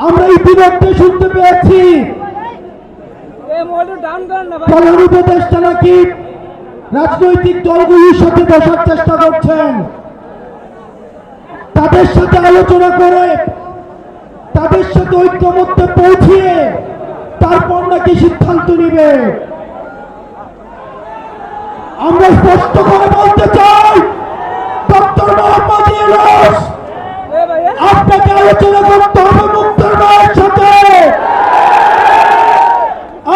আমরা ইতিমধ্যে শুনতে পেয়েছি প্রধান উপদেষ্টা নাকি রাজনৈতিক দলগুলির সাথে বসার চেষ্টা করছেন, তাদের সাথে আলোচনা করে তাদের সাথে ঐক্যমত্যে পৌঁছিয়ে তারপর নাকি সিদ্ধান্ত নিবে। আমরা স্পষ্ট করে বলতে চাই, ডক্টর মোহাম্মদ ইউনূস আপনাকে আলোচনা করতে হবে মুক্তার ভাইয়ের সাথে,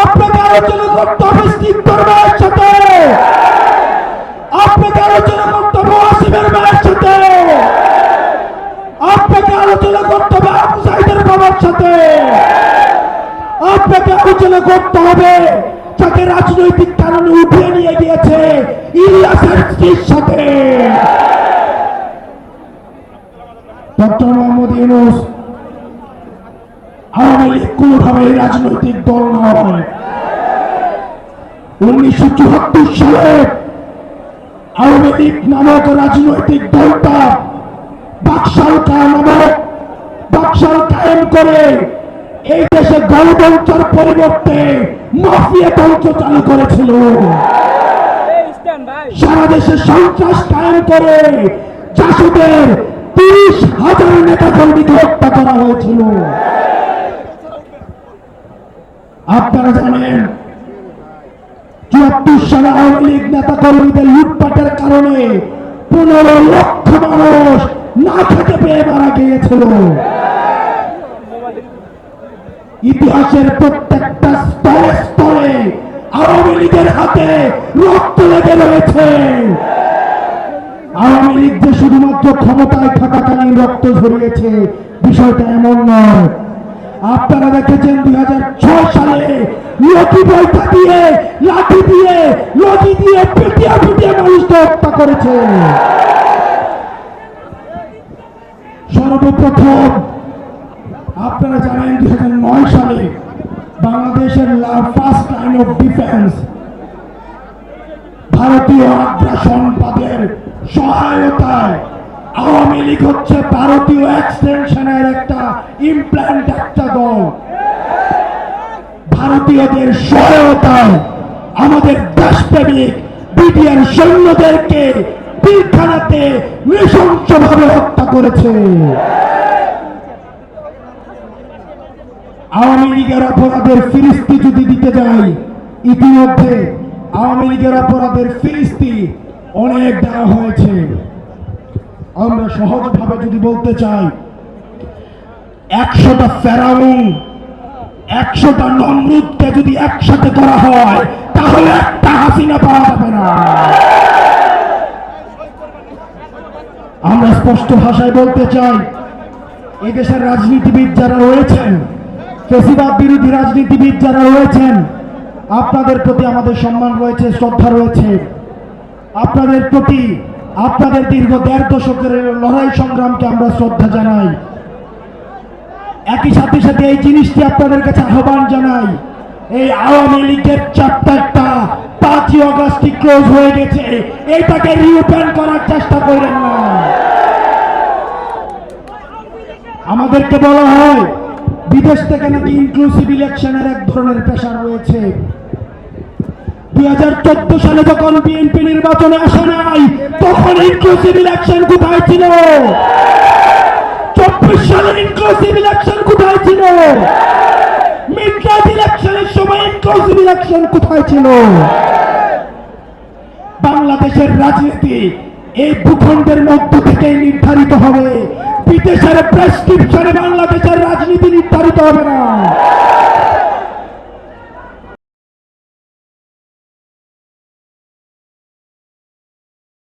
আপনাকে আলোচনা করতে হবে স্নিগ্ধর ভাইয়ের সাথে, আপনাকে আলোচনা করতে হবে ওয়াসিমের ভাইয়ের সাথে, আপনাকে আলোচনা করতে হবে আবু সাইদের বাবার সাথে, আপনাকে আলোচনা করতে হবে যাকে রাজনৈতিক কারণে উঠিয়ে নিয়ে গিয়েছে ইলিয়াসের স্ত্রীর সাথে। ডক্টর মোহাম্মদ ইউনূস আওয়ামী লীগ কোনোভাবে রাজনৈতিক দল নয়। 1974 সালে আওয়ামী লীগ নামক রাজনৈতিক দলটা বাকশাল কায়েম করে এই দেশে গণতন্ত্রের পরিবর্তে মাফিয়া তন্ত্র চালু করেছিল। সারা দেশে সন্ত্রাস কায়েম করে জাসদের 30,000 নেতা কর্মীকে হত্যা করা হয়েছিল। আপনারা জানেন 74 সালে আওয়ামী লীগ নেতা কর্মীদের লুটপাটের কারণে 15 লক্ষ মানুষ না খেতে পেয়ে মারা গিয়েছিল। ইতিহাসের প্রত্যেকটা স্তরে স্তরে আওয়ামী লীগের হাতে রক্ত লেগে রয়েছে। আওয়ামী লীগ যে শুধুমাত্র ক্ষমতায় থাকাকালীন রক্ত ঝরিয়েছে বিষয়টা এমন নয়। আপনারা দেখেছেন 2006 সালে লতি বইটা দিয়ে লাঠি দিয়ে লতি দিয়ে পিটিয়ে পিটিয়ে মানুষকে হত্যা করেছে। সর্বপ্রথম আপনারা জানেন 2009 সালে বাংলাদেশের ফার্স্ট লাইন অফ ডিফেন্স ভারতীয় আগ্রাসনবাদের সহায়তায় আওয়ামী লীগ হচ্ছে ভারতীয় এক্সটেনশনের একটা ইমপ্ল্যান্ট একটা দল। ভারতীয়দের সহায়তায় আমাদের দেশপ্রেমিক বিডিআর সৈন্যদেরকে পিলখানাতে নৃশংসভাবে হত্যা করেছে। আওয়ামী লীগের অপরাধের ফিরিস্তি যদি দিতে যাই, ইতিমধ্যে আওয়ামী লীগের অপরাধের ফিরিস্তি অনেক দেওয়া হয়েছে। আমরা সহজভাবে যদি বলতে চাই, 100টা ফেরাউন 100টা নমরুদকে যদি একসাথে করা হয় তাহলে একটা হাসিনা পাওয়া যাবে না। আমরা স্পষ্ট ভাষায় বলতে চাই, এই দেশের রাজনীতিবিদ যারা রয়েছেন, ফ্যাসিবাদ বিরোধী রাজনীতিবিদ যারা রয়েছেন, আপনাদের প্রতি আমাদের সম্মান রয়েছে, শ্রদ্ধা রয়েছে। আপনাদের প্রতি আপনাদের দীর্ঘ 1.5 দশকের লড়াই সংগ্রামকে আমরা শ্রদ্ধা জানাই। একই সাথে সাথে এই জিনিসটি আপনাদের কাছে আহ্বান জানাই, এই আওয়ামী লীগের চ্যাপ্টারটা 5ই আগস্টই ক্লোজ হয়ে গেছে, এইটাকে রিওপেন করার চেষ্টা করেন না। আমাদেরকে বলা হয় বিদেশ থেকে নাকি ইনক্লুসিভ ইলেকশনের এক ধরনের প্রেশার রয়েছে। 2014 সালে যখন বিএনপি নির্বাচনে আসে নাই তখন ইনক্লুসিভ ইলেকশন কোথায় ছিল? 24 সালে ইনক্লুসিভ ইলেকশন কোথায় ছিল? মিডনাইট ইলেকশনের সময় ইনক্লুসিভ ইলেকশন কোথায় ছিল? বাংলাদেশের রাজনীতি এই ভূখণ্ডের মধ্য থেকে নির্ধারিত হবে, বিদেশের প্রেসক্রিপশনে বাংলাদেশের রাজনীতি নির্ধারিত হবে না।